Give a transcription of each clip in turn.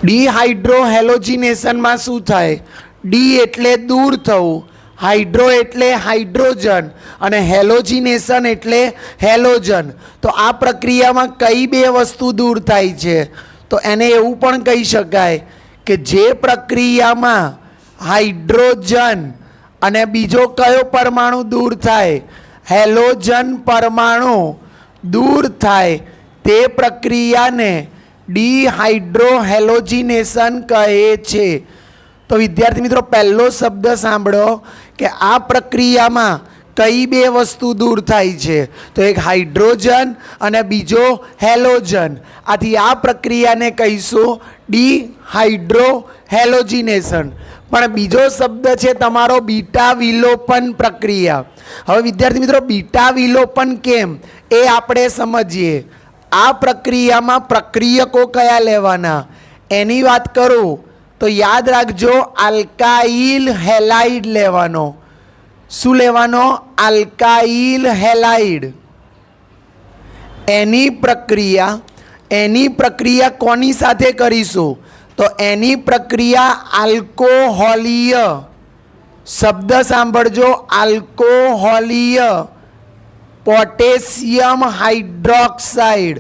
ડીહાઇડ્રો હેલોજિનેશનમાં શું થાય? ડી એટલે દૂર થવું, હાઇડ્રો એટલે હાઇડ્રોજન અને હેલોજિનેશન એટલે હેલોજન. તો આ પ્રક્રિયામાં કઈ બે વસ્તુ દૂર થાય છે? તો એને એવું પણ કહી શકાય કે જે પ્રક્રિયામાં હાઇડ્રોજન અને બીજો કયો પરમાણુ દૂર થાય? હેલોજન પરમાણુ દૂર થાય તે પ્રક્રિયાને ડીહાઇડ્રો હેલોજિનેશન કહે છે. તો વિદ્યાર્થી મિત્રો, પહેલો શબ્દ સાંભળો કે આ પ્રક્રિયામાં કઈ બે વસ્તુ દૂર થાય છે? તો એક હાઇડ્રોજન અને બીજો હેલોજન. આથી આ પ્રક્રિયાને કહીશું ડીહાઇડ્રો હેલોજિનેશન. પણ બીજો શબ્દ છે તમારો બીટા વિલોપન પ્રક્રિયા. હવે વિદ્યાર્થી મિત્રો, બીટા વિલોપન કેમ એ આપણે સમજીએ. આ પ્રક્રિયામાં પ્રક્રિયકો કયા લેવાના એની વાત કરું તો યાદ રાખજો, આલ્કાઇલ હેલાઇડ લેવાનો. શું લેવાનો? Alkyl halide. એની પ્રક્રિયા કોની સાથે કરીશું? તો એની પ્રક્રિયા આલ્કોહોલીય. શબ્દ સાંભળજો, આલ્કોહોલીય પોટેશિયમ હાઇડ્રોક્સાઇડ.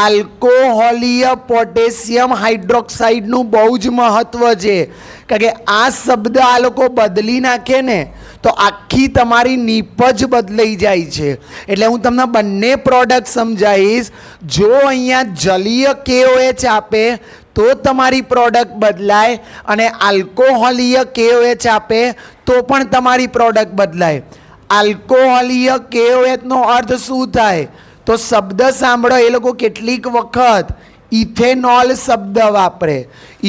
આલ્કોહોલીય પોટેશિયમ હાઇડ્રોક્સાઇડનું બહુ જ મહત્વ છે, કારણ કે આ શબ્દ આ લોકો બદલી નાખે ને તો આખી તમારી નીપજ બદલાઈ જાય છે. એટલે હું તમને બંને પ્રોડક્ટ સમજાવીશ. જો અહીંયા જલીય KOH આપે તો તમારી પ્રોડક્ટ બદલાય અને આલ્કોહોલીય KOH આપે તો પણ તમારી પ્રોડક્ટ બદલાય. આલ્કોહોલીય KOHનો અર્થ શું થાય? તો શબ્દ સાંભળો, એ લોકો કેટલીક વખત ઇથેનોલ શબ્દ વાપરે.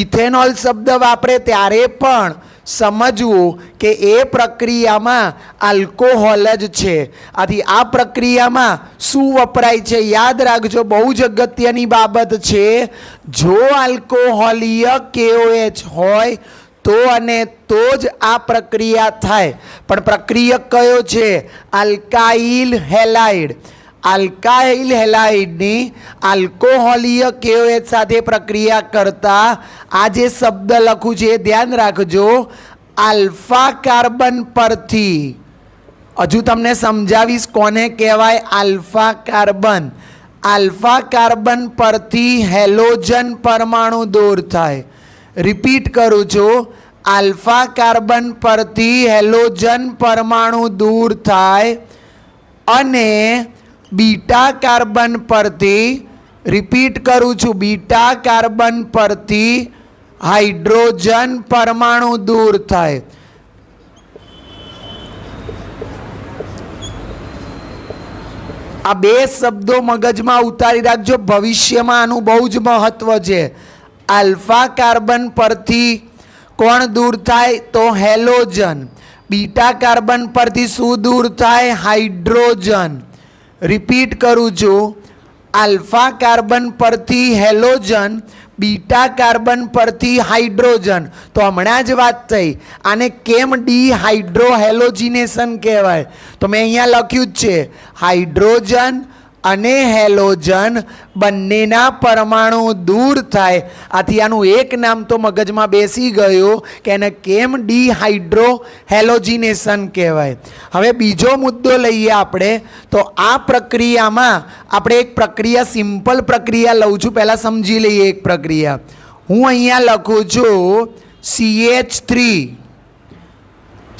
ઇથેનોલ શબ્દ વાપરે ત્યારે પણ સમજવું કે એ પ્રક્રિયામાં આલ્કોહોલ જ છે. આથી આ પ્રક્રિયામાં શું વપરાય છે યાદ રાખજો, બહુ જ અગત્યની બાબત છે. જો આલ્કોહોલીય KOH હોય તો અને તો જ આ પ્રક્રિયા થાય. પણ પ્રક્રિયક કયો છે? Alkyl halide. આલ્કાઇલ હેલાઇડની આલ્કોહોલીય KOH સાથે પ્રક્રિયા કરતા આ જે શબ્દ લખું છે એ ધ્યાન રાખજો, આલ્ફા કાર્બન પરથી. હજુ તમને સમજાવીશ કોને કહેવાય આલ્ફા કાર્બન. આલ્ફા કાર્બન પરથી હેલોજન પરમાણુ દૂર થાય. રિપીટ કરું છું, આલ્ફા કાર્બન પરથી હેલોજન પરમાણુ દૂર થાય અને બીટા કાર્બન પરથી, રિપીટ કરું છું, બીટા કાર્બન પરથી હાઇડ્રોજન પરમાણુ દૂર થાય. આ બે શબ્દો મગજમાં ઉતારી રાખજો, ભવિષ્યમાં આનું બહુ જ મહત્વ છે. આલ્ફા કાર્બન પરથી કોણ દૂર થાય? તો હેલોજન. બીટા કાર્બન પરથી શું દૂર થાય? હાઇડ્રોજન. રિપીટ કરું છું, આલ્ફા કાર્બન પરથી હેલોજન, બીટા કાર્બન પરથી હાઇડ્રોજન. તો હમણાં જ વાત થઈ, આને કેમ ડીહાઇડ્રો હેલોજિનેશન કહેવાય? તો મેં અહીંયા લખ્યું જ છે, હાઇડ્રોજન અને હેલોજન બંનેના પરમાણુ દૂર થાય. આથી આનું એક નામ તો મગજમાં બેસી ગયું કે એને કેમ ડીહાઇડ્રો હેલોજિનેશન કહેવાય. હવે બીજો મુદ્દો લઈએ આપણે. તો આ પ્રક્રિયામાં આપણે એક પ્રક્રિયા, સિમ્પલ પ્રક્રિયા લઉં છું, પહેલાં સમજી લઈએ એક પ્રક્રિયા. હું અહીંયા લખું છું CH3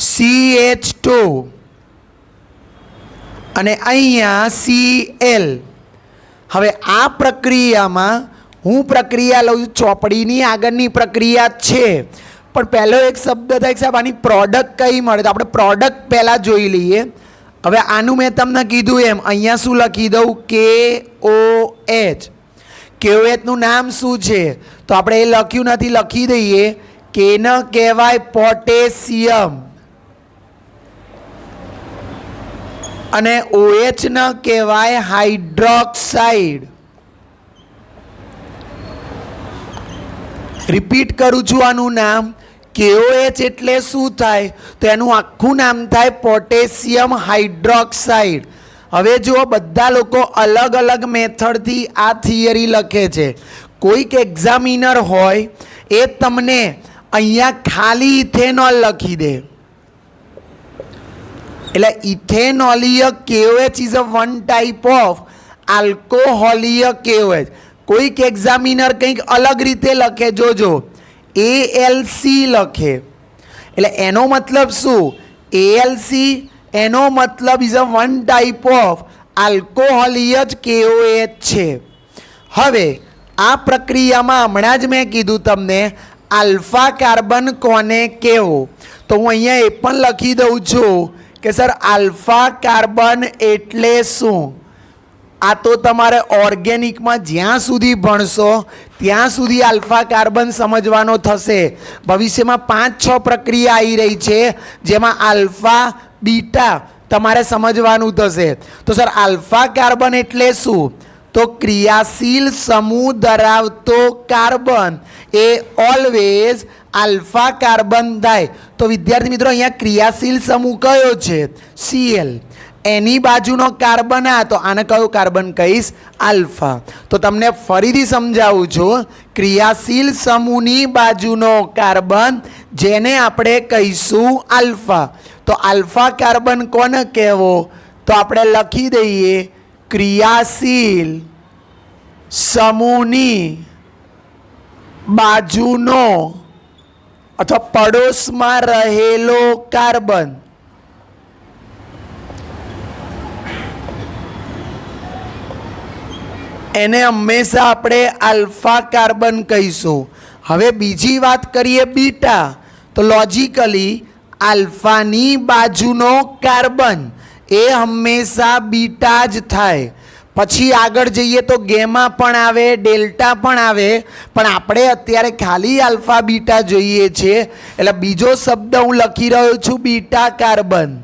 CH2 અને અહીંયા Cl. હવે આ પ્રક્રિયામાં હું પ્રક્રિયા લઉં છું, ચોપડીની આગળની પ્રક્રિયા છે, પણ પહેલો એક શબ્દ થાય સાહેબ આની પ્રોડક્ટ કઈ મળે, તો આપણે પ્રોડક્ટ પહેલાં જોઈ લઈએ. હવે આનું મેં તમને કીધું એમ અહીંયા શું લખી દઉં? KOH. KOHનું નામ શું છે? તો આપણે એ લખ્યું નથી, લખી દઈએ. કેને કહેવાય? પોટેશિયમ. અને OH ને કહેવાય હાઇડ્રોક્સાઇડ. રિપીટ કરું છું આનું નામ. KOH એટલે શું થાય? તો એનું આખું નામ થાય પોટેશિયમ હાઇડ્રોક્સાઇડ. હવે જુઓ, બધા લોકો અલગ અલગ મેથડથી આ થિયરી લખે છે. કોઈક એક્ઝામિનર હોય એ તમને અહીંયા ખાલી ઇથેનોલ લખી દે, એટલે ઇથેનોલીય KOH is a one type of આલ્કોહોલીય KOH. કોઈક એક્ઝામિનર કંઈક અલગ રીતે લખે, જોજો ALC લખે, એટલે એનો મતલબ શું? ALC એનો મતલબ is a one type of આલ્કોહોલીય જ KOH છે. હવે આ પ્રક્રિયામાં હમણાં જ મેં કીધું તમને આલ્ફા કાર્બન કોને કહેવો, તો હું અહીંયા એ પણ લખી દઉં છું કે સર આલ્ફા કાર્બન એટલે શું? આ તો તમારે ઓર્ગેનિકમાં જ્યાં સુધી ભણશો ત્યાં સુધી આલ્ફા કાર્બન સમજવાનો થશે. ભવિષ્યમાં 5-6 પ્રક્રિયા આવી રહી છે જેમાં આલ્ફા બીટા તમારે સમજવાનું થશે. તો સર આલ્ફા કાર્બન એટલે શું? તો ક્રિયાશીલ સમૂહ ધરાવતો કાર્બન એ ઓલવેઝ આલ્ફા કાર્બન થાય. તો વિદ્યાર્થી મિત્રો અહીંયા ક્રિયાશીલ સમૂહ કયો છે? Cl. એની બાજુનો કાર્બન આ, તો આને કયો કાર્બન કહીશ? આલ્ફા. તો તમને ફરીથી સમજાવું છું, ક્રિયાશીલ સમૂહની બાજુનો કાર્બન જેને આપણે કહીશું આલ્ફા. તો આલ્ફા કાર્બન કોને કહેવો? તો આપણે લખી દઈએ ક્રિયાશીલ સમૂહની બાજુનો અથવા પડોશમાં રહેલો કાર્બન. એને હંમેશા આપણે આલ્ફા કાર્બન કહીશું. હવે બીજી વાત કરીએ બીટા, તો લોજિકલી આલ્ફાની બાજુનો કાર્બન એ હંમેશા બીટા જ થાય. પછી આગળ જઈએ તો ગેમા પણ આવે, ડેલ્ટા પણ આવે, પણ આપણે અત્યારે ખાલી આલ્ફા બીટા જોઈએ છે, એટલે બીજો શબ્દ હું લખી રહ્યો છું બીટા કાર્બન.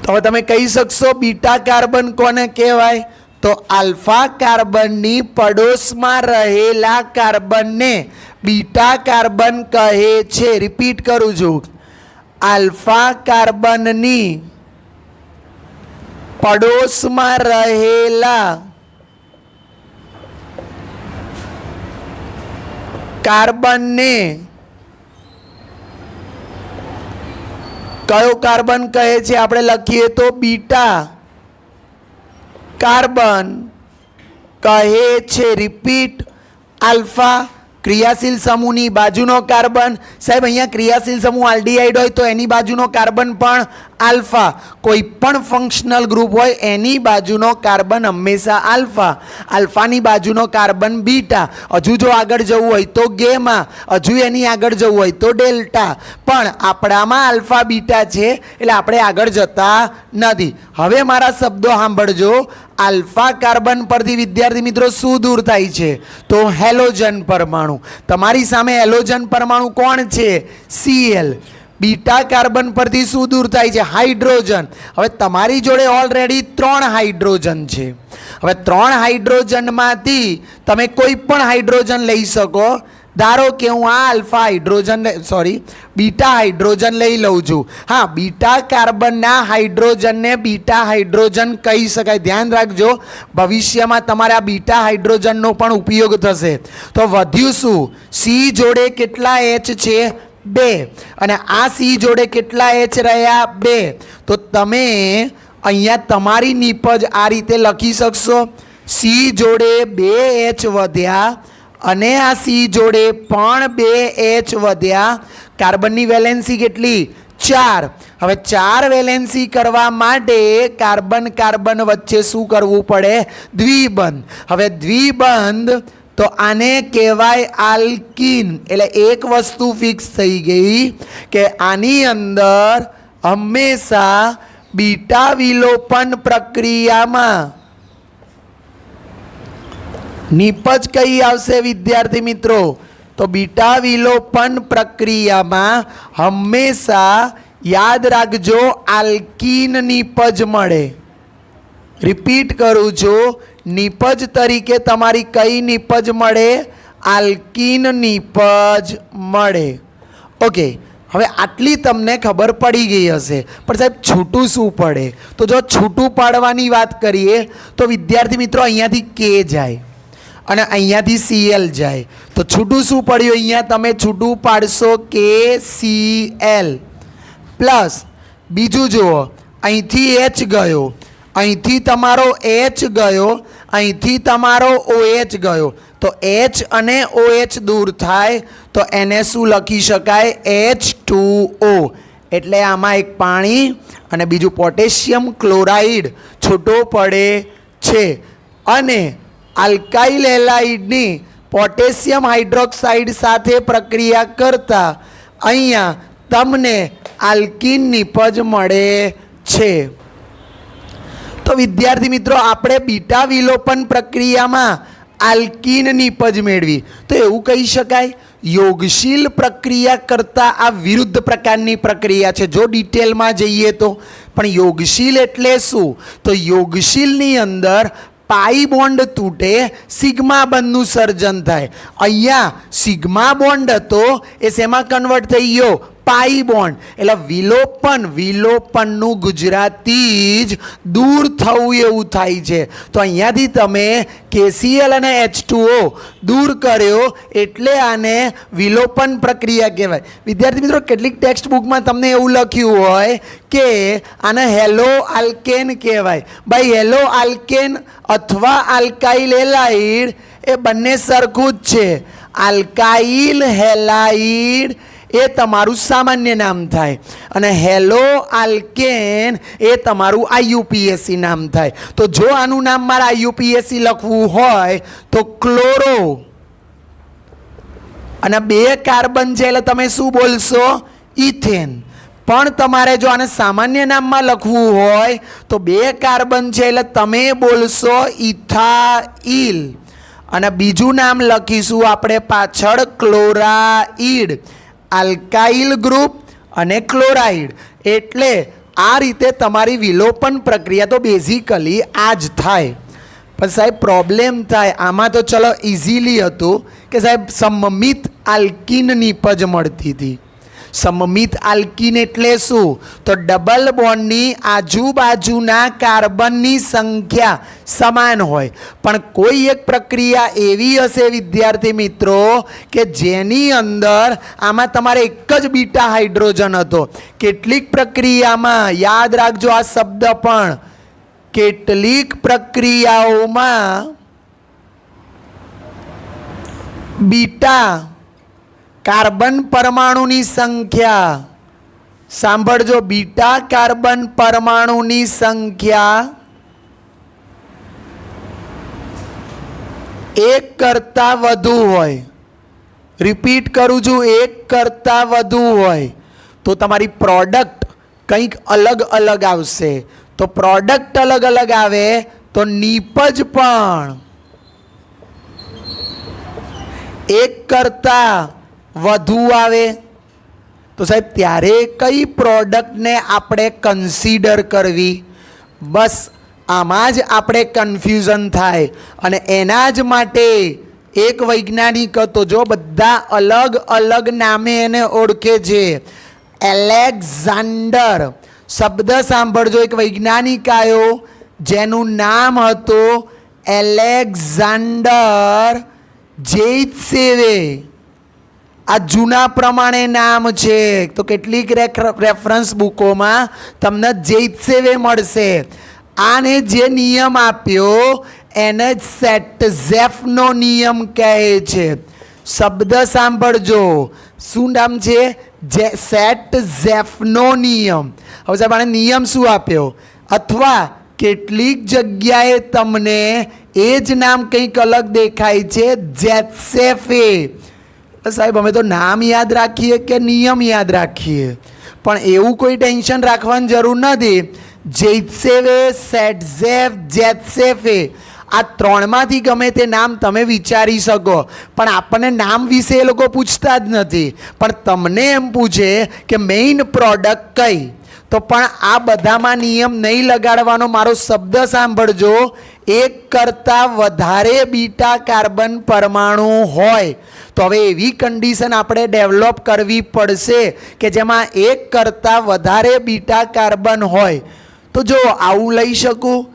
તો હવે તમે કહી શકશો બીટા કાર્બન કોને કહેવાય? તો આલ્ફા કાર્બનની પડોશમાં રહેલા કાર્બનને બીટા કાર્બન કહે છે. રિપીટ કરું છું, આલ્ફા કાર્બનની પડોશમાં રહેલા કાર્બનને કયો કાર્બન કહે છે? આપણે લખીએ તો બીટા કાર્બન કહે છે. રિપીટ, આલ્ફા ક્રિયાશીલ સમૂહની બાજુનો કાર્બન. સાહેબ અહીંયા ક્રિયાશીલ સમૂહ આલ્ડીહાઇડ હોય તો એની બાજુનો કાર્બન પણ આલ્ફા. કોઈ પણ ફંક્શનલ ગ્રુપ હોય એની બાજુનો કાર્બન હંમેશા આલ્ફા. આલ્ફાની બાજુનો કાર્બન બીટા. હજુ જો આગળ જવું હોય તો ગેમા, હજુ એની આગળ જવું હોય તો ડેલ્ટા. પણ આપણામાં આલ્ફા બીટા છે એટલે આપણે આગળ જતા નથી. હવે મારા શબ્દો સાંભળજો. આલ્ફા કાર્બન પરથી વિદ્યાર્થી મિત્રો શું દૂર થાય છે? તો હેલોજન પરમાણુ. તમારી સામે હેલોજન પરમાણુ કોણ છે? Cl. બીટા કાર્બન પરથી શું દૂર થાય છે? હાઇડ્રોજન. હવે તમારી જોડે ઓલરેડી 3 હાઇડ્રોજન છે. હવે 3 હાઇડ્રોજનમાંથી તમે કોઈ પણ હાઇડ્રોજન લઈ શકો. ધારો કે હું આ આલ્ફા હાઇડ્રોજન બીટા હાઇડ્રોજન લઈ લઉં છું. હા, બીટા કાર્બનના હાઇડ્રોજનને બીટા હાઇડ્રોજન કહી શકાય. ધ્યાન રાખજો, ભવિષ્યમાં તમારે આ બીટા હાઇડ્રોજનનો પણ ઉપયોગ થશે. તો વધ્યું શું? C જોડે કેટલા H છે? 2. અને આ C જોડે કેટલા H રહ્યા? 2. તો તમે અહીંયા તમારી નીપજ આ રીતે લખી શકશો. C જોડે 2 H વધ્યા અને આ C જોડે પણ 2 H વધ્યા. કાર્બનની વેલેન્સી કેટલી? 4. હવે 4 વેલેન્સી કરવા માટે કાર્બન કાર્બન વચ્ચે શું કરવું પડે? દ્વિબંધ. હવે દ્વિબંધ તો આને કહેવાય આલ્કીન. એટલે એક વસ્તુ ફિક્સ થઈ ગઈ કે આની અંદર હંમેશા બીટા વિલોપન પ્રક્રિયામાં નીપજ કઈ આવશે વિદ્યાર્થી મિત્રો? તો બીટા વિલોપન પ્રક્રિયામાં હંમેશા યાદ રાખજો આલ્કીન નીપજ મળે. રિપીટ કરું છું, નીપજ તરીકે તમારી કઈ નીપજ મળે? આલ્કીન નીપજ મળે. ઓકે, હવે આટલી તમને ખબર પડી ગઈ હશે. પણ સાહેબ છૂટું શું પડે? તો જો છૂટું પાડવાની વાત કરીએ તો વિદ્યાર્થી મિત્રો અહીંયાથી કે જાય અને અહીંયાથી Cl જાય તો છૂટું શું પડ્યું? અહીંયા તમે છૂટું પાડશો KCl પ્લસ બીજું જુઓ, અહીંથી H ગયો, અહીંથી તમારો H ગયો, અહીંથી તમારો OH ગયો, તો H અને OH દૂર થાય તો એને શું લખી શકાય? H2O. એટલે આમાં એક પાણી અને બીજું પોટેશિયમ ક્લોરાઇડ છૂટો પડે છે. અને આલ્કાઇલ હેલાઇડની પોટેશિયમ હાઇડ્રોક્સાઇડ સાથે પ્રક્રિયા કરતા અહીંયા તમને આલ્કીન નિપજ મળે છે. તો વિદ્યાર્થી મિત્રો, આપણે બીટા વિલોપન પ્રક્રિયામાં આલ્કીન નિપજ મેળવી. તો એવું કહી શકાય યોગશીલ પ્રક્રિયા કરતાં આ વિરુદ્ધ પ્રકારની પ્રક્રિયા છે જો ડિટેલમાં જઈએ તો. પણ યોગશીલ એટલે શું? તો યોગશીલની અંદર પાઈ બોન્ડ તૂટે, સિગ્મા બંધનું સર્જન થાય. અહીંયા સિગ્મા બોન્ડ હતો એ શેમાં કન્વર્ટ થઈ ગયો? પાઈ બોન્ડ. એટલે વિલોપનનું ગુજરાતી જ દૂર થવું એવું થાય છે. તો અહીંયાથી તમે KCl અને H2O દૂર કર્યો એટલે આને વિલોપન પ્રક્રિયા કહેવાય. વિદ્યાર્થી મિત્રો, કેટલીક ટેક્સ્ટ બુકમાં તમને એવું લખ્યું હોય કે આને હેલો આલ્કેન કહેવાય. ભાઈ, હેલો આલ્કેન અથવા આલ્કાઇલ હેલાઇડ એ બંને સરખું જ છે. આલ્કાઇલ હેલાઇડ એ તમારું સામાન્ય નામ થાય અને હેલો આલ્કેન એ તમારું IUPAC નામ થાય. તો જો આનું નામ મારા IUPAC લખવું હોય તો ક્લોરો અને 2 કાર્બન છે એટલે તમે શું બોલશો? ઇથેન. પણ તમારે જો આને સામાન્ય નામમાં લખવું હોય તો 2 કાર્બન છે એટલે તમે બોલશો ઇથાઇલ. અને બીજું નામ લખીશું આપણે પાછળ ક્લોરાઇડ. આલ્કાઇલ ગ્રુપ અને ક્લોરાઇડ. એટલે આ રીતે તમારી વિલોપન પ્રક્રિયા તો બેઝિકલી આ જ થાય. પણ સાહેબ પ્રોબ્લેમ થાય આમાં. તો ચલો ઇઝીલી હતું કે સાહેબ સમમિત આલ્કીન નિપજ મળતી હતી. સમમિત આલ્કીન એટલે શું? તો ડબલ બોન્ડની આજુબાજુના કાર્બનની સંખ્યા સમાન હોય. પણ કોઈ એક પ્રક્રિયા એવી હશે વિદ્યાર્થી મિત્રો કે જેની અંદર આમાં તમારે એક જ બીટા હાઇડ્રોજન હતો. કેટલીક પ્રક્રિયામાં યાદ રાખજો આ શબ્દ પણ, કેટલીક પ્રક્રિયાઓમાં બીટા કાર્બન પરમાણુની સંખ્યા, સાંભળજો, બીટા કાર્બન પરમાણુની સંખ્યા 1 કરતાં વધુ હોય. રિપીટ કરું છું, 1 કરતાં વધુ હોય તો તમારી પ્રોડક્ટ કંઈક અલગ અલગ આવશે. તો પ્રોડક્ટ અલગ અલગ આવે તો નિપજ પણ 1 કરતાં વધુ આવે. તો સાહેબ ત્યારે કઈ પ્રોડક્ટને આપણે કન્સિડર કરવી? બસ આમાં જ આપણે કન્ફ્યુઝન થાય. અને એના જ માટે એક વૈજ્ઞાનિક હતો, જો બધા અલગ અલગ નામે એને ઓળખે છે, એલેક્ઝાન્ડર. શબ્દ સાંભળજો, એક વૈજ્ઞાનિક આવ્યો જેનું નામ હતું એલેક્ઝાન્ડર ઝેઇત્સેવે. આ જૂના પ્રમાણે નામ છે. તો કેટલીક રેફરન્સ બુકોમાં તમને ઝેઇત્સેવે મળશે. આને જે નિયમ આપ્યો એને સેટઝેફનો નિયમ કહે છે. શબ્દ સાંભળજો, શું નામ છે? સેટઝેફનો નિયમ. હવે સાહેબ આને નિયમ શું આપ્યો? અથવા કેટલીક જગ્યાએ તમને એ જ નામ કંઈક અલગ દેખાય છે, ઝેત્સેફે. સાહેબ અમે તો નામ યાદ રાખીએ કે નિયમ યાદ રાખીએ? પણ એવું કોઈ ટેન્શન રાખવાની જરૂર નથી. ઝેઇત્સેવે, સેટઝેફ, ઝેત્સેફે આ ત્રણમાંથી ગમે તે નામ તમે વિચારી શકો. પણ આપણને નામ વિશે એ લોકો પૂછતા જ નથી. પણ તમને એમ પૂછે કે મેઇન પ્રોડક્ટ કઈ, તો પણ આ બધામાં નિયમ નહીં લગાડવાનો. મારો શબ્દ સાંભળજો, 1 કરતાં વધારે બીટા કાર્બન પરમાણુ હોય તો હવે એવી કન્ડિશન આપણે ડેવલપ કરવી પડશે કે જેમાં 1 કરતાં વધારે બીટા કાર્બન હોય. તો જો આવું લઈ શકું,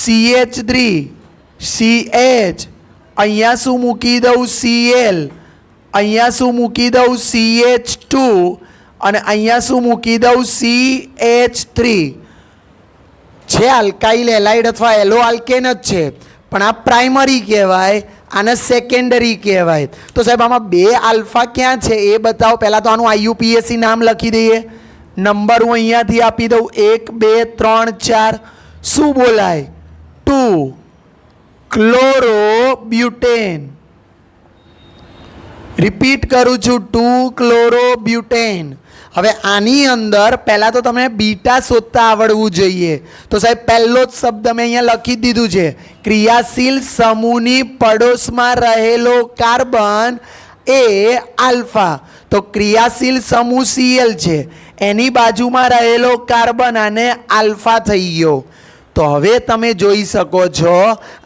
CH3 CH અહીંયા શું મૂકી દઉં Cl, અહીંયા શું મૂકી દઉં CH2 અને અહીંયા શું મૂકી દઉં CH3. છે આલ્કાઇલ એલાઇડ અથવા એલો આલ્કેન જ છે, પણ આ પ્રાઇમરી કહેવાય, આને સેકન્ડરી કહેવાય. તો સાહેબ આમાં બે આલ્ફા ક્યાં છે એ બતાવો. પહેલાં તો આનું IUPAC નામ લખી દઈએ. નંબર હું અહીંયાથી આપી દઉં 1 2 3 4. શું બોલાય? 2 ક્લોરોબ્યુટેન. રિપીટ કરું છું, 2 ક્લોરોબ્યુટેન. હવે આની અંદર પહેલાં તો તમને બીટા શોધતા આવડવું જોઈએ. તો સાહેબ પહેલો જ શબ્દ મેં અહીંયા લખી દીધું છે, ક્રિયાશીલ સમૂહની પડોશમાં રહેલો કાર્બન એ આલ્ફા. તો ક્રિયાશીલ સમૂહ Cl છે, એની બાજુમાં રહેલો કાર્બન આને આલ્ફા થઈ ગયો. તો હવે તમે જોઈ શકો છો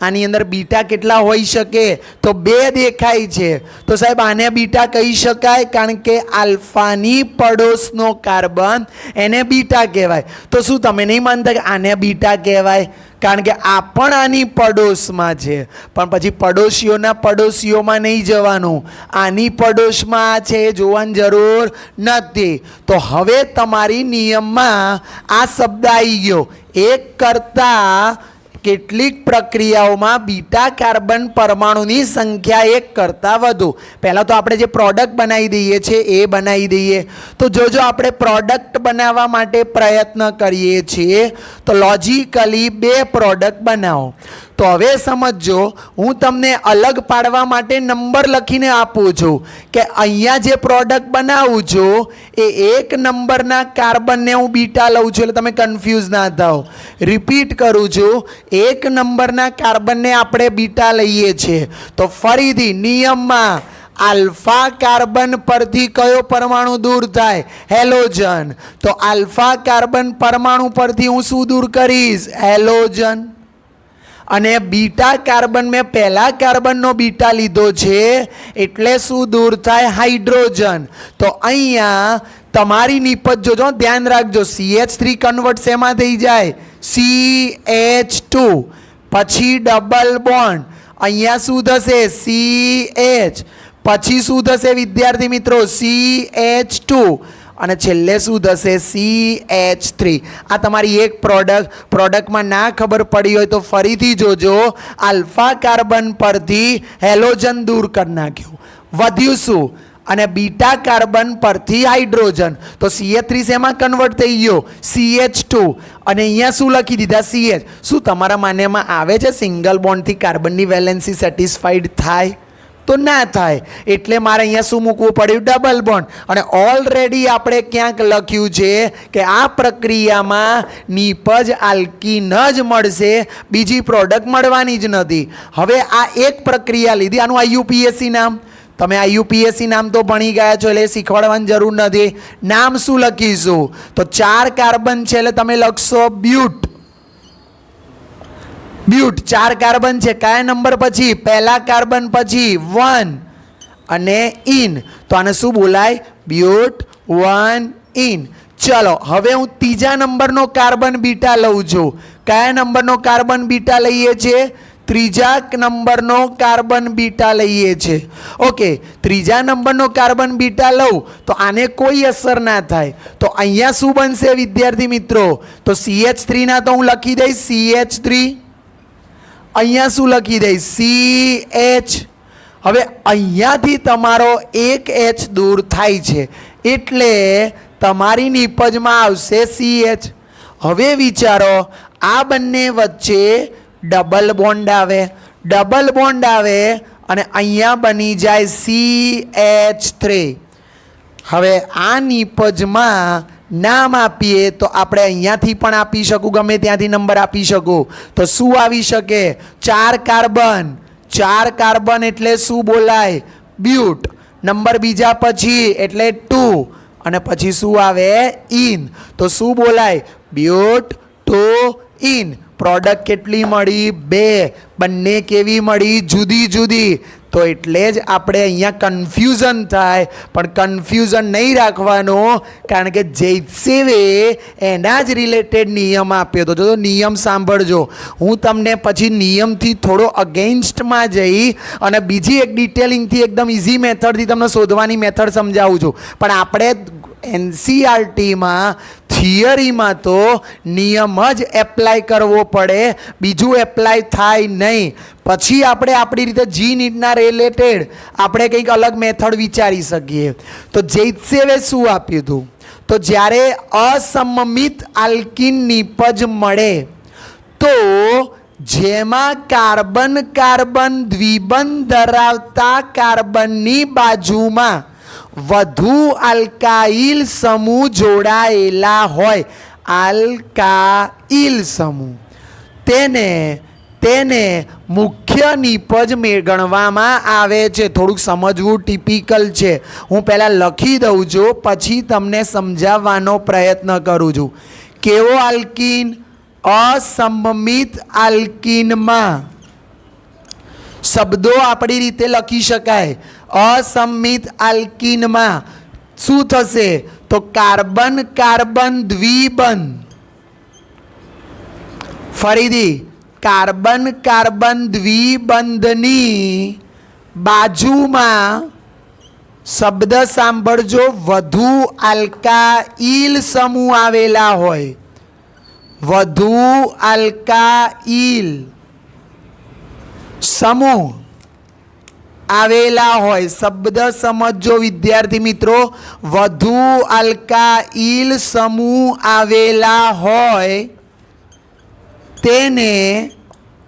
આની અંદર બીટા કેટલા હોઈ શકે? તો 2 દેખાય છે. તો સાહેબ આને બીટા કહી શકાય, કારણ કે આલ્ફાની પડોશનો કાર્બન એને બીટા કહેવાય. તો શું તમે નહીં માનતા કે આને બીટા કહેવાય? કારણ કે આ પણ આની પડોશમાં છે, પણ પછી પડોશીઓના પડોશીઓમાં નહીં જવાનું, આની પડોશમાં આ છે એ જોવાની જરૂર નથી. તો હવે તમારી નિયમમાં આ શબ્દ આવી ગયો, એક કરતાં કેટલીક પ્રક્રિયાઓમાં બીટા કાર્બન પરમાણુની સંખ્યા 1 કરતાં વધુ. પહેલાં તો આપણે જે પ્રોડક્ટ બનાવી દઈએ છીએ એ બનાવી દઈએ. તો જો આપણે પ્રોડક્ટ બનાવવા માટે પ્રયત્ન કરીએ છીએ તો લોજિકલી 2 પ્રોડક્ટ બનાવો. તો હવે સમજો, હું તમને અલગ પાડવા માટે નંબર લખીને આપું છું કે અહીંયા જે પ્રોડક્ટ બનાવું છું એ 1 નંબરના કાર્બનને હું બીટા લઉં છું, એટલે તમે કન્ફ્યુઝ ના થાઓ. રિપીટ કરું છું, 1 નંબરના કાર્બનને આપણે બીટા લઈએ છીએ. તો ફરીથી નિયમમાં આલ્ફા કાર્બન પરથી કયો પરમાણુ દૂર થાય? હેલોજન. તો આલ્ફા કાર્બન પરમાણુ પરથી હું શું દૂર કરીશ? હેલોજન. અને બીટા કાર્બન મેં પહેલા કાર્બનનો બીટા લીધો છે એટલે શું દૂર થાય? હાઇડ્રોજન. તો અહીંયા તમારી નિપજ જોજો, ધ્યાન રાખજો, CH3 કન્વર્ટ શેમાં થઈ જાય? CH2. પછી ડબલ બોન્ડ, અહીંયા શું થશે? CH. પછી શું થશે વિદ્યાર્થી મિત્રો? CH2. અને છેલ્લે શું થશે? CH3. આ તમારી એક પ્રોડક્ટમાં ના ખબર પડી હોય તો ફરીથી જોજો. આલ્ફા કાર્બન પરથી હેલોજન દૂર કરી નાખ્યું, વધ્યું શું? અને બીટા કાર્બન પરથી હાઇડ્રોજન. તો CH3 શેમાં કન્વર્ટ થઈ ગયો? CH2. અને અહીંયા શું લખી દીધા? CH. શું તમારા માન્યમાં આવે છે સિંગલ બોન્ડથી કાર્બનની વેલેન્સી સેટિસ્ફાઈડ થાય? તો ના થાય. એટલે મારે અહીંયા શું મૂકવું પડ્યું? Double bond. અને ઓલરેડી આપણે ક્યાંક લખ્યું છે કે આ પ્રક્રિયામાં નિપજ આલ્કીન જ મળશે, બીજી પ્રોડક્ટ મળવાની જ નથી. હવે આ એક પ્રક્રિયા લીધી, આનું IUPAC નામ તમે IUPAC નામ તો ભણી ગયા છો એટલે શીખવાડવાની જરૂર નથી. નામ શું લખીશું? તો 4 કાર્બન છે એટલે તમે લખશો બ્યુટ. બ્યુટ 4 કાર્બન છે, કયા નંબર પછી? પહેલા કાર્બન પછી 1 અને ઇન. તો આને શું બોલાય? બ્યુટ 1 ઇન. ચલો હવે હું ત્રીજા નંબરનો કાર્બન બીટા લઉં છું. કયા નંબરનો કાર્બન બીટા લઈએ છીએ? ત્રીજા નંબરનો કાર્બન બીટા લઈએ છીએ. ઓકે, ત્રીજા નંબરનો કાર્બન બીટા લઉં તો આને કોઈ અસર ના થાય. તો અહીંયા શું બનશે વિદ્યાર્થી મિત્રો? તો CH3 ના તો હું લખી દઈશ CH3. અહીંયા શું લખી દઈશ? CH. હવે અહીંયાથી તમારો એક H દૂર થાય છે એટલે તમારી નિપજમાં આવશે CH. હવે વિચારો, આ બંને વચ્ચે ડબલ બોન્ડ આવે, ડબલ બોન્ડ આવે અને અહીંયા બની જાય CH3. હવે આ નિપજમાં નામ આપીએ તો આપણે અહીંયાથી પણ આપી શકું, ગમે ત્યાંથી નંબર આપી શકું. તો શું આવી શકે? 4 કાર્બન. 4 કાર્બન એટલે શું બોલાય? બ્યુટ. નંબર બીજા પછી એટલે 2 અને પછી શું આવે? ઇન. તો શું બોલાય? બ્યુટ 2 ઇન. પ્રોડક્ટ કેટલી મળી? 2. બંને કેવી મળી? જુદી જુદી. તો એટલે જ આપણે અહીંયા કન્ફ્યુઝન થાય, પણ કન્ફ્યુઝન નહીં રાખવાનું, કારણ કે જૈતસેવે એના જ રિલેટેડ નિયમ આપ્યો હતો. જો નિયમ સાંભળજો, હું તમને પછી નિયમથી થોડો અગેન્સ્ટમાં જઈ અને બીજી એક ડિટેલિંગથી એકદમ ઇઝી મેથડથી તમને શોધવાની મેથડ સમજાવું છું. પણ આપણે NCERTમાં થિયરીમાં તો નિયમ જ એપ્લાય કરવો પડે, બીજું એપ્લાય થાય નહીં. પછી આપણે આપણી રીતે જી નીટના રિલેટેડ આપણે કંઈક અલગ મેથડ વિચારી શકીએ. તો જૈતસેવે શું આપ્યું હતું? તો જ્યારે અસમમિત આલ્કીન નિપજ મળે તો જેમાં કાર્બન કાર્બન દ્વિબંધ ધરાવતા કાર્બનની બાજુમાં વધુ આલ્કાઇલ સમૂહ જોડાયેલા હોય, આલ્કાઇલ સમૂહ, તેને મુખ્ય નિપજ ગણવામાં આવે છે. થોડુંક સમજવું ટિપિકલ છે. હું પહેલાં લખી દઉં છું, પછી તમને સમજાવવાનો પ્રયત્ન કરું છું. કેવો આલ્કીન? અસમમિત આલ્કીનમાં શબ્દો આપણી રીતે લખી શકાય. અસમમિત આલ્કીનમાં શું થશે? તો કાર્બન કાર્બન દ્વિબંધ, ફરીથી કાર્બન કાર્બન દ્વિબંધની બાજુમાં, શબ્દ સાંભળજો, વધુ આલ્કાઇલ સમૂહ આવેલા હોય. વધુ આલ્કાઇલ સમૂહ આવેલા હોય. શબ્દ સમજો વિદ્યાર્થી મિત્રો, વધુ આલ્કાઇલ સમૂહ આવેલા હોય તેને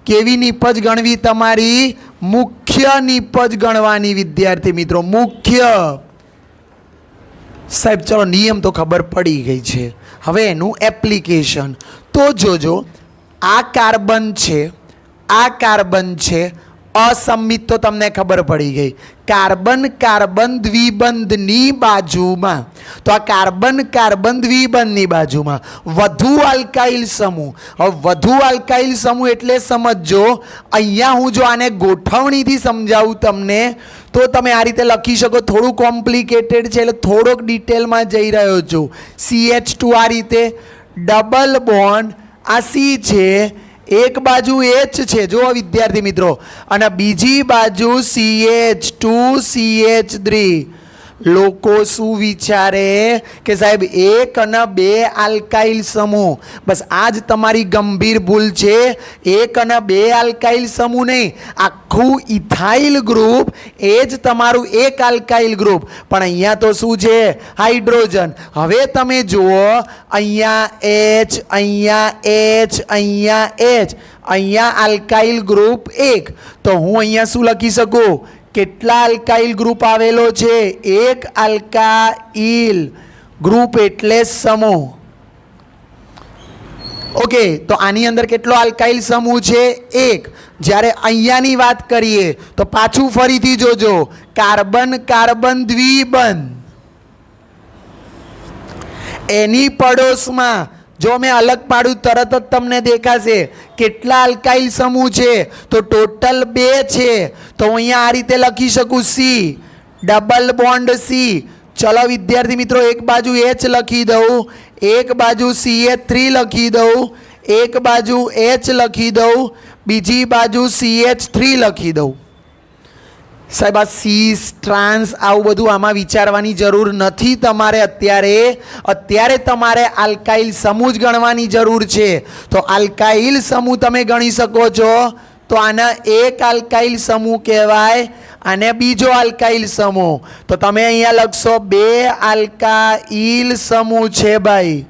કેવી નિપજ ગણવી? તમારી મુખ્ય નિપજ ગણવાની વિદ્યાર્થી મિત્રો. મુખ્ય. સાહેબ ચલો નિયમ તો ખબર પડી ગઈ છે, હવે એનું એપ્લિકેશન તો જોજો. આ કાર્બન છે, આ કાર્બન છે, અસમમિત તો તમને ખબર પડી ગઈ. કાર્બન કાર્બન દ્વિબંધની બાજુમાં, તો આ કાર્બન કાર્બન દ્વિબંધની બાજુમાં વધુ આલ્કાઇલ સમૂહ. હવે વધુ આલ્કાઇલ સમૂહ એટલે સમજો, અહીંયા હું જો આને ગોઠવણીથી સમજાવું તમને, તો તમે આ રીતે લખી શકો. થોડું કોમ્પ્લિકેટેડ છે એટલે થોડોક ડિટેલમાં જઈ રહ્યો છું. CH2 આ રીતે ડબલ બોન્ડ, આ C છે, એક બાજુ H છે જો વિદ્યાર્થી મિત્રો, અને બીજી બાજુ CH2 CH3. લોકો શું વિચારે કે સાહેબ 1 અને 2 આલ્કાઇલ સમૂહ, બસ આ જ તમારી ગંભીર ભૂલ છે. 1 અને 2 આલ્કાઇલ સમૂહ નહીં, આખું ઇથાઇલ ગ્રુપ એ જ તમારું એક આલ્કાઇલ ગ્રુપ. પણ અહીંયા તો શું છે? હાઇડ્રોજન. હવે તમે જુઓ, અહીંયા H, અહીંયા H, અહીંયા H, અહીંયા આલ્કાઇલ ગ્રુપ 1. તો હું અહીંયા શું લખી શકું? કેટલા આલ્કાઇલ ગ્રુપ આવેલો છે? એક આલ્કાઇલ ગ્રુપ એટલે સમૂહ. ઓકે, તો આની અંદર કેટલો આલ્કાઇલ સમૂહ છે? 1. જ્યારે અહીંયાની વાત કરીએ તો પાછું ફરીથી જોજો, કાર્બન કાર્બન દ્વિબંધ, એની પડોશમાં જો મેં અલગ પાડું તરત જ તમને દેખાશે કેટલા આલ્કાઇલ સમૂહ છે. તો ટોટલ 2 છે. તો અહીંયા આ રીતે લખી શકું, C ડબલ બોન્ડ C. ચલો વિદ્યાર્થી મિત્રો, એક બાજુ H લખી દઉં, એક બાજુ CH3 લખી દઉં, એક બાજુ H લખી દઉં, બીજી બાજુ CH3 લખી દઉં. સાહેબ આ સીસ ટ્રાન્સ આવું બધું આમાં વિચારવાની જરૂર નથી તમારે. અત્યારે તમારે આલ્કાઇલ સમૂહ જ ગણવાની જરૂર છે. તો આલ્કાઇલ સમૂહ તમે ગણી શકો છો. તો આના એક આલ્કાઇલ સમૂહ કહેવાય, અને બીજો આલ્કાઇલ સમૂહ. તો તમે અહીંયા લખશો 2 આલ્કાઇલ સમૂહ છે ભાઈ.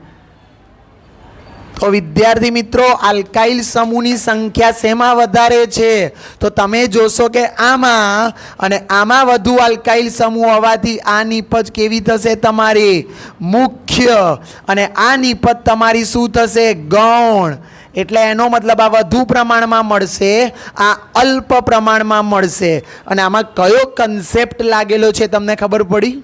તો વિદ્યાર્થી મિત્રો, આલ્કાઇલ સમૂહની સંખ્યા શેમાં વધારે છે? તો તમે જોશો કે આમાં, અને આમાં વધુ આલ્કાઇલ સમૂહ હોવાથી આ નિપજ કેવી થશે? તમારી મુખ્ય. અને આ નિપજ તમારી શું થશે? ગૌણ. એટલે એનો મતલબ આ વધુ પ્રમાણમાં મળશે, આ અલ્પ પ્રમાણમાં મળશે. અને આમાં કયો કન્સેપ્ટ લાગેલો છે તમને ખબર પડી?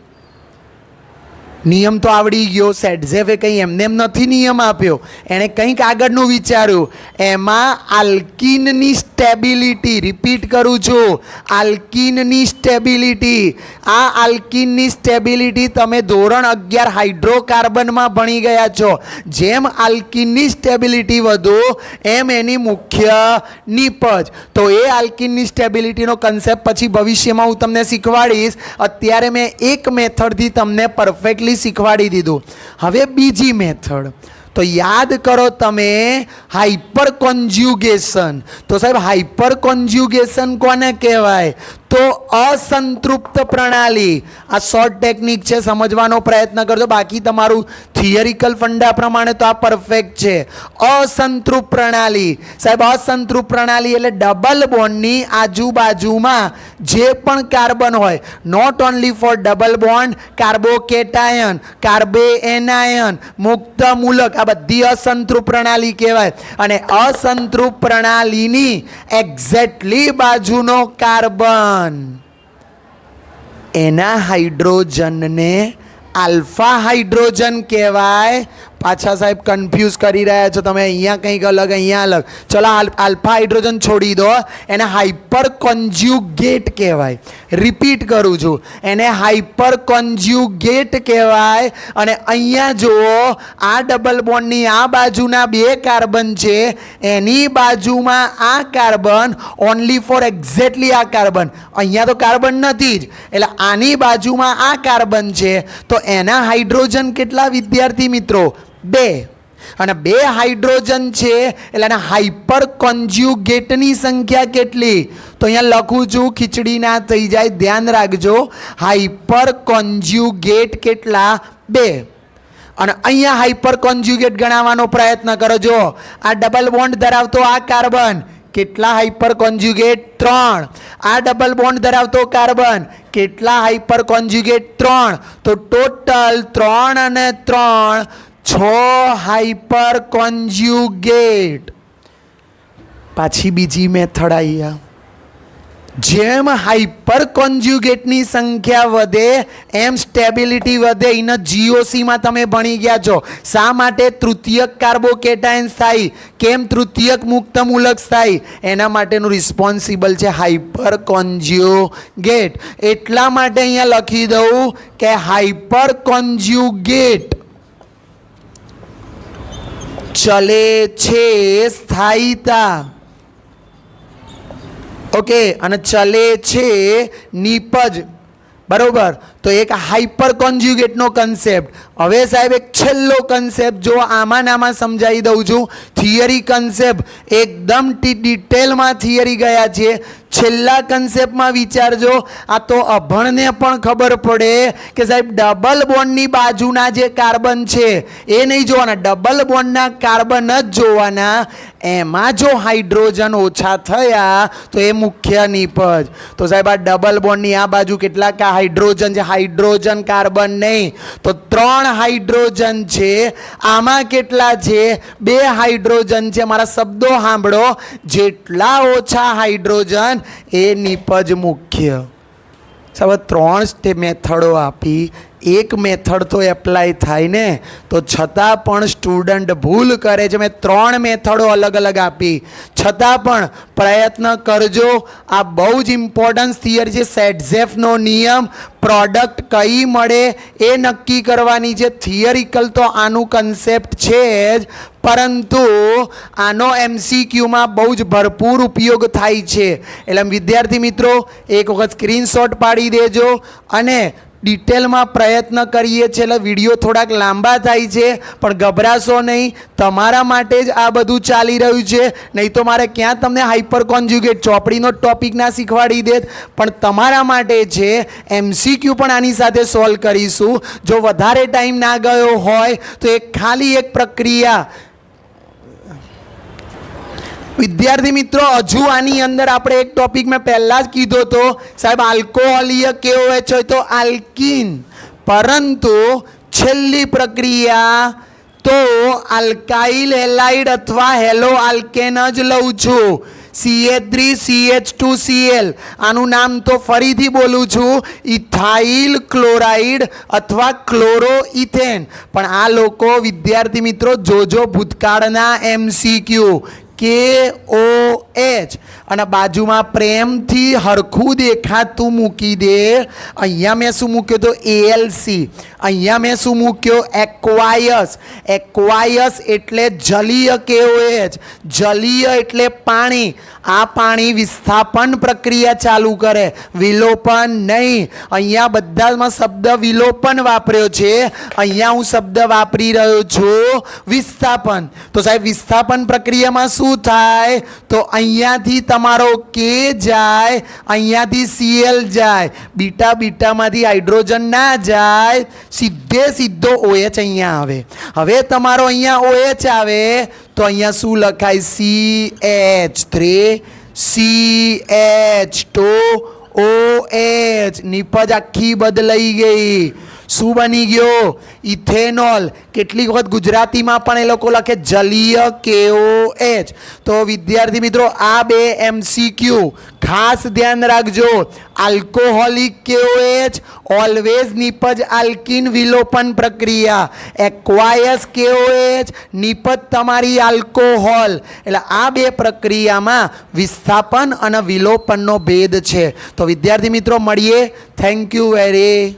નિયમ તો આવડી ગયો. સેટઝેફે કંઈ એમને એમ નથી નિયમ આપ્યો, એણે કંઈક આગળનું વિચાર્યું. એમાં આલ્કીનની સ્ટેબિલિટી, રિપીટ કરું છું, આલ્કીનની સ્ટેબિલિટી, આ આલ્કીનની સ્ટેબિલિટી તમે ધોરણ 11 હાઇડ્રોકાર્બનમાં ભણી ગયા છો. જેમ આલ્કીનની સ્ટેબિલિટી વધુ એમ એની મુખ્ય નિપજ. તો એ આલ્કીનની સ્ટેબિલિટીનો કન્સેપ્ટ પછી ભવિષ્યમાં હું તમને શીખવાડીશ. અત્યારે મેં એક મેથડથી તમને પરફેક્ટલી શીખવાડી દીધું. હવે બીજી મેથડ તો યાદ કરો તમે, હાઇપર કોન્જ્યુગેશન. તો સાહેબ હાઇપર કોન્જ્યુગેશન કોને કહેવાય? તો અસંતૃપ્ત પ્રણાલી. આ શોર્ટ ટેકનિક છે, સમજવાનો પ્રયત્ન કરજો, બાકી તમારું થિયરિકલ ફંડા પ્રમાણે તો આ પરફેક્ટ છે. અસંતૃપ્ત પ્રણાલી, સાહેબ અસંતૃપ્ત પ્રણાલી એટલે ડબલ બોન્ડની આજુબાજુમાં જે પણ કાર્બન હોય, not only for double bond, carbocation, carbanion, મુક્ત મૂલક, આ બધી અસંતૃપ્ત પ્રણાલી કહેવાય. અને અસંતૃપ્ત પ્રણાલીની એક્ઝેક્ટલી બાજુનો કાર્બન, એના હાઇડ્રોજનને આલ્ફા હાઇડ્રોજન કહેવાય. પાછા સાહેબ કન્ફ્યુઝ કરી રહ્યા છો તમે, અહીંયા કંઈક અલગ, અહીંયા અલગ. ચલો આલ્ફા હાઇડ્રોજન છોડી દો, એને હાઇપર કોન્જ્યુગેટ કહેવાય. રિપીટ કરું છું, એને હાઇપર કોન્જ્યુગેટ કહેવાય. અને અહીંયા જુઓ, આ ડબલ બોન્ડની આ બાજુના બે કાર્બન છે, એની બાજુમાં આ કાર્બન, ઓનલી ફોર એક્ઝેક્ટલી આ કાર્બન, અહીંયા તો કાર્બન નથી જ, એટલે આની બાજુમાં આ કાર્બન છે. તો એના હાઇડ્રોજન કેટલા વિદ્યાર્થી મિત્રો? 2. અને 2 હાઇડ્રોજન છે એટલે એના હાઇપર કોન્જ્યુગેટની સંખ્યા કેટલી? તો અહીંયા લખું છું, ખીચડી ના થઈ જાય, ધ્યાન રાખજો. હાઇપર કોન્જ્યુગેટ કેટલા? 2. અને અહીંયા હાઇપર કોન્જ્યુગેટ ગણાવવાનો પ્રયત્ન કરો. જો આ ડબલ બોન્ડ ધરાવતો આ કાર્બન, કેટલા હાઇપર કોન્જ્યુગેટ? 3. આ ડબલ બોન્ડ ધરાવતો કાર્બન, કેટલા હાઇપર કોન્જ્યુગેટ? 3. તો ટોટલ 3 અને 3 6 હાઇપર કોન્જ્યુગેટ. પાછી બીજી મેથડ આવી. જેમ હાઇપર કોન્જ્યુગેટની સંખ્યા વધે એમ સ્ટેબિલિટી વધે. એના જીઓસીમાં તમે ભણી ગયા છો. શા માટે તૃતીયક કાર્બોકેટાયન્સ થાય, કેમ તૃતીયક મુક્ત મૂલક થાય, એના માટેનું રિસ્પોન્સિબલ છે હાઇપર કોન્જ્યુગેટ. એટલા માટે અહીંયા લખી દઉં કે હાઇપર કોન્જ્યુગેટ ચલે છે સ્થાયીતા, ઓકે, અને ચલે છે નિપજ, બરોબર. તો એક હાઇપર કોન્જ્યુગેટનો કન્સેપ્ટ. હવે સાહેબ એક છેલ્લો કન્સેપ્ટ જો આમાં નામાં સમજાવી દઉં છું. થિયરી કન્સેપ્ટ એકદમ ડિટેલમાં થિયરી ગયા છે. છેલ્લા કન્સેપ્ટમાં વિચારજો, આ તો અભણને પણ ખબર પડે કે સાહેબ ડબલ બોન્ડની બાજુના જે કાર્બન છે એ નહીં જોવાના, ડબલ બોન્ડના કાર્બન જ જોવાના. એમાં જો હાઇડ્રોજન ઓછા થયા તો એ મુખ્ય નિપજ. તો સાહેબ આ ડબલ બોન્ડની આ બાજુ કેટલા હાઇડ્રોજન છે? હાઇડ્રોજન કાર્બન નહીં તો 3 હાઇડ્રોજન છે. આમાં કેટલા છે? 2 હાઇડ્રોજન છે. મારા શબ્દો સાંભળો, જેટલા ઓછા હાઇડ્રોજન એ નિપજ મુખ્ય. સાહેબ 3 મેથડો આપી, એક મેથડ તો એપ્લાય થાય ને, તો છતાં પણ સ્ટુડન્ટ ભૂલ કરે છે. મેં 3 મેથડો અલગ અલગ આપી, છતાં પણ પ્રયત્ન કરજો. આ બહુ જ ઇમ્પોર્ટન્ટ થિયરી છે. સેટઝેફનો નિયમ, પ્રોડક્ટ કઈ મળે એ નક્કી કરવાની છે. થિયરિકલ તો આનું કન્સેપ્ટ છે જ, પરંતુ આનો MCQમાં બહુ જ ભરપૂર ઉપયોગ થાય છે. એટલે વિદ્યાર્થી મિત્રો એક વખત સ્ક્રીનશોટ પાડી દેજો અને ડિટેલમાં પ્રયત્ન કરીએ છીએ. એટલે વિડીયો થોડાક લાંબા થાય છે, પણ ગભરાશો નહીં, તમારા માટે જ આ બધું ચાલી રહ્યું છે. નહીં તો મારે ક્યાં તમને હાઇપર કોન્જ્યુગેટ ચોપડીનો ટોપિક ના શીખવાડી દેત, પણ તમારા માટે છે. MCQ પણ આની સાથે સોલ્વ કરીશું. જો વધારે ટાઈમ ના ગયો હોય તો ખાલી એક પ્રક્રિયા. વિદ્યાર્થી મિત્રો હજુ આની અંદર આપણે એક ટોપિક મેં પહેલાં જ કીધો હતો સાહેબ, આલ્કોહોલીય કેવો હોય છે? તો આલ્કીન. પરંતુ છેલ્લી પ્રક્રિયા તો આલ્કાઇલ હેલાઇડ અથવા હેલો આલ્કેન જ લઉં છું. CH3CH2Cl આનું નામ તો ફરીથી બોલું છું, ઇથાઇલ ક્લોરાઇડ અથવા ક્લોરોઇથેન. પણ આ લોકો વિદ્યાર્થી મિત્રો જોજો ભૂતકાળના MCQ KOH અને બાજુમાં પ્રેમથી હરખું દેખાતું મૂકી દે. અહીંયા મેં શું મૂક્યો તો ALC, અહીંયા મેં શું મૂક્યો એક્વાયસ. એક્વાયસ એટલે જલીય KOH, જલીય એટલે પાણી. આ પાણી વિસ્થાપન પ્રક્રિયા ચાલુ કરે, વિલોપન નહીં. અહીંયા બધામાં શબ્દ વિલોપન વાપર્યો છે, અહીંયા હું શબ્દ વાપરી રહ્યો છું વિસ્થાપન. તો સાહેબ વિસ્થાપન પ્રક્રિયામાં શું થાય તો અહીંયાથી તમારો K જાય, અહીંયાથી Cl જાય, બીટા બીટામાંથી હાઇડ્રોજન ના જાય, સીધો OH અહીંયા આવે. હવે તમારો અહીંયા OH આવે તો અહીંયા શું લખાય CH3CH2OH. નિપજ આખી બદલાઈ ગઈ. શું બની ગયો ઇથેનોલ. કેટલીક વખત ગુજરાતીમાં પણ એ લોકો લખે જલીય KOH. તો વિદ્યાર્થી મિત્રો આ બે MCQ ખાસ ધ્યાન રાખજો. આલ્કોહોલિક KOH ઓલવેઝ નિપજ આલ્કિન વિલોપન પ્રક્રિયા, એક્વાયસ KOH નિપજ તમારી આલ્કોહોલ. એટલે આ બે પ્રક્રિયામાં વિસ્થાપન અને વિલોપનનો ભેદ છે. તો વિદ્યાર્થી મિત્રો મળીએ. Thank you very